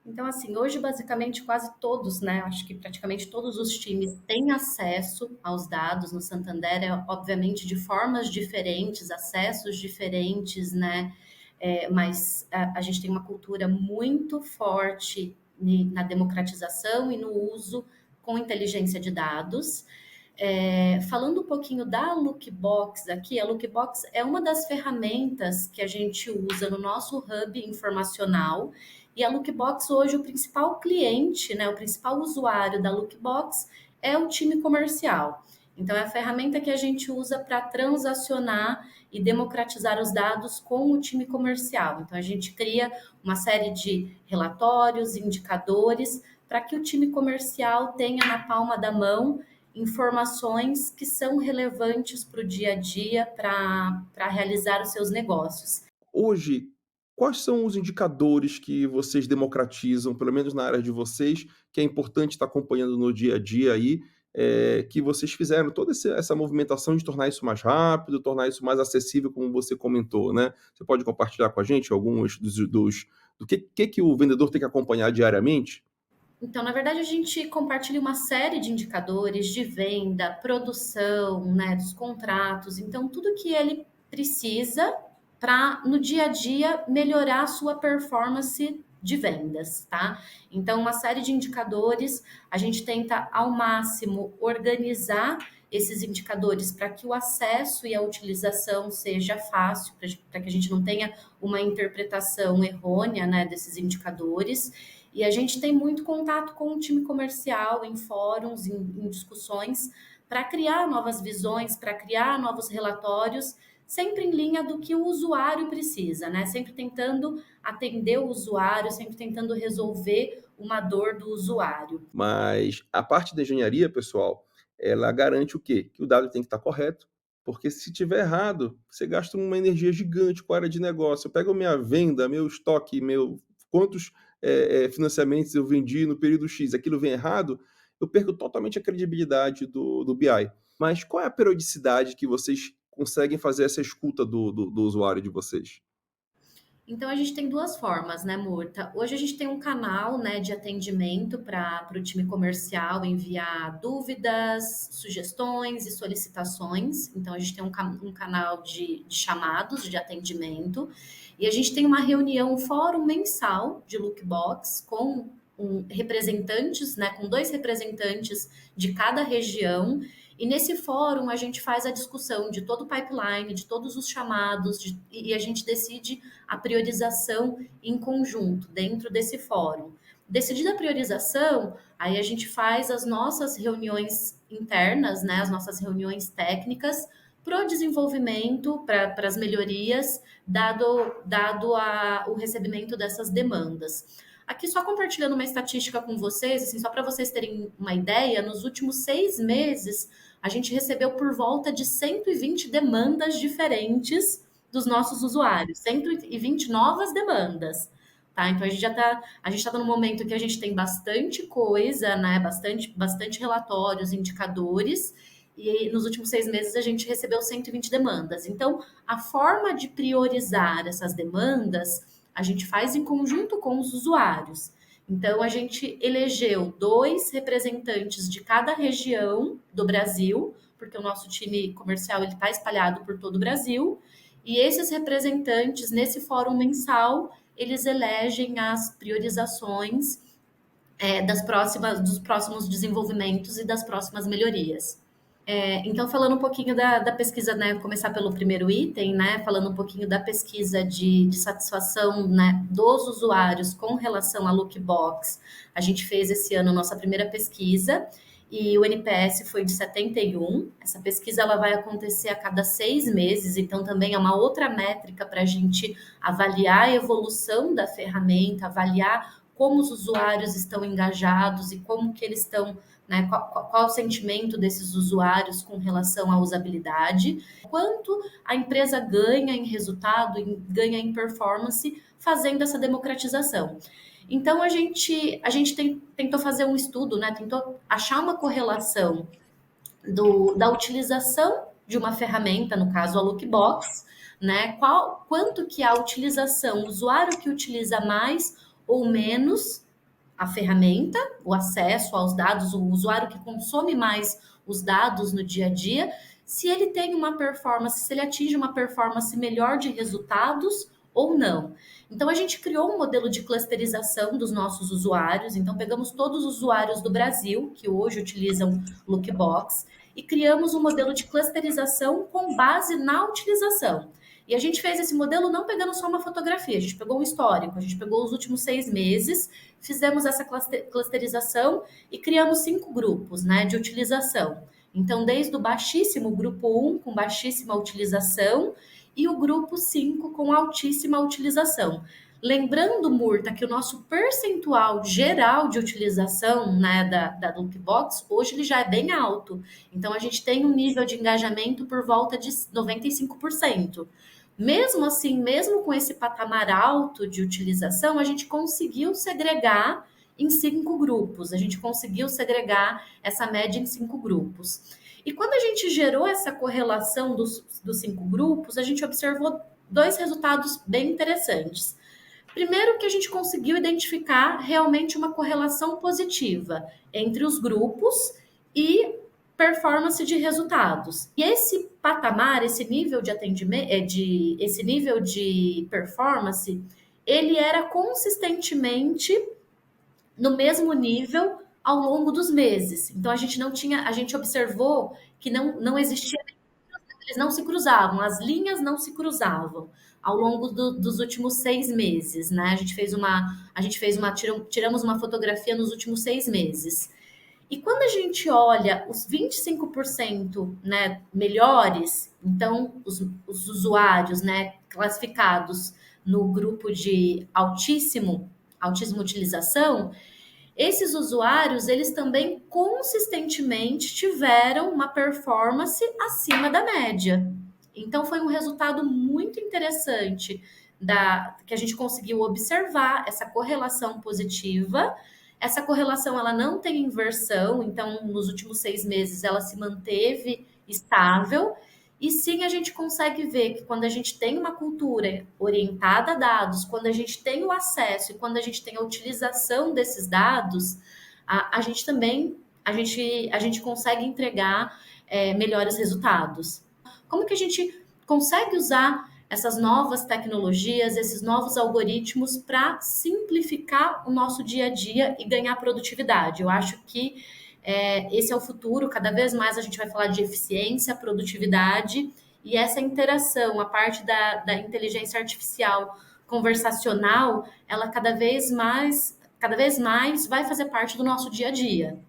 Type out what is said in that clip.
Então, assim, hoje basicamente quase todos, né? Acho que praticamente todos os times têm acesso aos dados no Santander, obviamente de formas diferentes, acessos diferentes, né? Mas a gente tem uma cultura muito forte na democratização e no uso com inteligência de dados. Falando um pouquinho da Lookbox aqui, a Lookbox é uma das ferramentas que a gente usa no nosso hub informacional. E a Lookbox hoje, o principal cliente, né, o principal usuário da Lookbox é o time comercial. Então, é a ferramenta que a gente usa para transacionar e democratizar os dados com o time comercial. Então, a gente cria uma série de relatórios, indicadores, para que o time comercial tenha na palma da mão informações que são relevantes para o dia a dia para realizar os seus negócios. Hoje, quais são os indicadores que vocês democratizam, pelo menos na área de vocês, que é importante estar acompanhando no dia a dia aí, que vocês fizeram toda essa movimentação de tornar isso mais rápido, tornar isso mais acessível, como você comentou, né? Você pode compartilhar com a gente alguns do que o vendedor tem que acompanhar diariamente? Então, na verdade, a gente compartilha uma série de indicadores de venda, produção, né, dos contratos, então tudo que ele precisa para no dia a dia melhorar a sua performance de vendas, tá? Então, uma série de indicadores, a gente tenta ao máximo organizar esses indicadores para que o acesso e a utilização seja fácil, para que a gente não tenha uma interpretação errônea, né, desses indicadores. E a gente tem muito contato com o time comercial, em fóruns, em discussões, para criar novas visões, para criar novos relatórios, sempre em linha do que o usuário precisa, né? Sempre tentando atender o usuário, sempre tentando resolver uma dor do usuário. Mas a parte da engenharia, pessoal, ela garante o quê? Que o dado tem que estar correto, porque se tiver errado, você gasta uma energia gigante com a área de negócio. Eu pego minha venda, meu estoque, meu quantos financiamentos eu vendi no período X, aquilo vem errado, eu perco totalmente a credibilidade do BI. Mas qual é a periodicidade que vocês conseguem fazer essa escuta do usuário de vocês? Então a gente tem duas formas, né, Murta? Hoje a gente tem um canal, né, de atendimento para o time comercial enviar dúvidas, sugestões e solicitações. Então a gente tem um canal de chamados de atendimento e a gente tem uma reunião, um fórum mensal de Lookbox com representantes, né, com dois representantes de cada região. E nesse fórum a gente faz a discussão de todo o pipeline, de todos os chamados, e a gente decide a priorização em conjunto dentro desse fórum. Decidida a priorização, aí a gente faz as nossas reuniões internas, né, as nossas reuniões técnicas para o desenvolvimento, para as melhorias, dado o recebimento dessas demandas. Aqui só compartilhando uma estatística com vocês, assim, só para vocês terem uma ideia, nos últimos 6 meses a gente recebeu por volta de 120 demandas diferentes dos nossos usuários, 120 novas demandas. Tá? Então a gente está num momento que a gente tem bastante coisa, né? Bastante relatórios, indicadores, e nos últimos 6 meses a gente recebeu 120 demandas. Então, a forma de priorizar essas demandas a gente faz em conjunto com os usuários. Então, a gente elegeu dois representantes de cada região do Brasil, porque o nosso time comercial está espalhado por todo o Brasil, e esses representantes, nesse fórum mensal, eles elegem as priorizações dos próximos desenvolvimentos e das próximas melhorias. Então, falando um pouquinho da pesquisa, né, começar pelo primeiro item, né, falando um pouquinho da pesquisa de satisfação, né, dos usuários com relação à Lookbox, a gente fez esse ano nossa primeira pesquisa e o NPS foi de 71. Essa pesquisa ela vai acontecer a cada 6 meses, então também é uma outra métrica para a gente avaliar a evolução da ferramenta, avaliar como os usuários estão engajados e como que eles estão, né, qual o sentimento desses usuários com relação à usabilidade, quanto a empresa ganha em resultado, ganha em performance fazendo essa democratização. Então a gente tentou fazer um estudo, né, tentou achar uma correlação da utilização de uma ferramenta, no caso a Lookbox, né? Quanto que a utilização, o usuário que utiliza mais ou menos a ferramenta, o acesso aos dados, o usuário que consome mais os dados no dia a dia, se ele tem uma performance, se ele atinge uma performance melhor de resultados ou não. Então a gente criou um modelo de clusterização dos nossos usuários. Então pegamos todos os usuários do Brasil que hoje utilizam Lookbox e criamos um modelo de clusterização com base na utilização. E a gente fez esse modelo não pegando só uma fotografia, a gente pegou um histórico, a gente pegou os últimos 6 meses, fizemos essa clusterização e criamos 5 grupos, né, de utilização. Então, desde o baixíssimo grupo 1, com baixíssima utilização, e o grupo 5 com altíssima utilização. Lembrando, Murta, que o nosso percentual geral de utilização, né, da Lookbox, hoje ele já é bem alto. Então, a gente tem um nível de engajamento por volta de 95%. Mesmo assim, mesmo com esse patamar alto de utilização, a gente conseguiu segregar em 5 grupos. A gente conseguiu segregar essa média em 5 grupos. E quando a gente gerou essa correlação dos 5 grupos, a gente observou 2 resultados bem interessantes. Primeiro, que a gente conseguiu identificar realmente uma correlação positiva entre os grupos e performance de resultados. E esse patamar, esse nível de atendimento, esse nível de performance, ele era consistentemente no mesmo nível ao longo dos meses. Então a gente não tinha, a gente observou que não existia, eles não se cruzavam, as linhas não se cruzavam ao longo dos últimos 6 meses, né? Tiramos uma fotografia nos últimos 6 meses. E quando a gente olha os 25%, né, melhores, então os usuários, né, classificados no grupo de altíssima utilização, esses usuários, eles também consistentemente tiveram uma performance acima da média. Então foi um resultado muito interessante que a gente conseguiu observar essa correlação positiva. Essa correlação ela não tem inversão, então nos últimos 6 meses ela se manteve estável. E sim, a gente consegue ver que quando a gente tem uma cultura orientada a dados, quando a gente tem o acesso e quando a gente tem a utilização desses dados, a gente também a gente consegue entregar melhores resultados. Como que a gente consegue usar essas novas tecnologias, esses novos algoritmos para simplificar o nosso dia a dia e ganhar produtividade? Eu acho que esse é o futuro. Cada vez mais a gente vai falar de eficiência, produtividade e essa interação, a parte da inteligência artificial conversacional, ela cada vez mais vai fazer parte do nosso dia a dia.